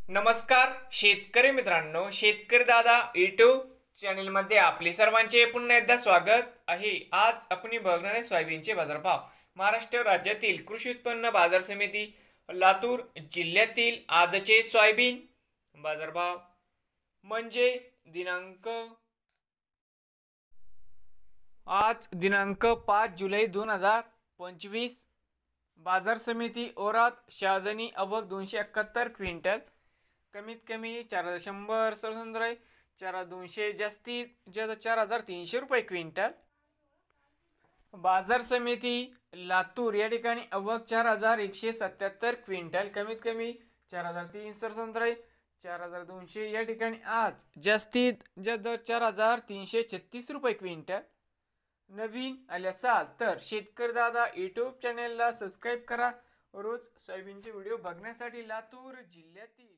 नमस्कार शेतकरी मित्रांनो, शेतकरी दादा यूट्यूब चॅनलमध्ये आपले सर्वांचे पुन्हा एकदा स्वागत आहे। आज आपण बघणार आहे सोयाबीनचे बाजारभाव। महाराष्ट्र राज्यातील कृषी उत्पन्न बाजार समिती लातूर जिल्ह्यातील आजचे सोयाबीन बाजारभाव म्हणजे दिनांक 5 जुलै 2025। बाजार समिती औरात शहाजनी आवक 271 क्विंटल, कमीत कमी 4,100, 4,200, जास्तीत जास्त 4,300 रुपये क्विंटल। बाजार समिती लातूर या ठिकाणी आवक 4,177 क्विंटल, कमीत कमी 4,300, 4,200 या ठिकाणी आज जास्तीत जास्त 4,336 रुपये क्विंटल। नवीन आले असाल तर शेतकरी दादा यूट्यूब चॅनलला सबस्क्राईब करा रोज सोयाबीनचे व्हिडिओ बघण्यासाठी। लातूर जिल्ह्यातील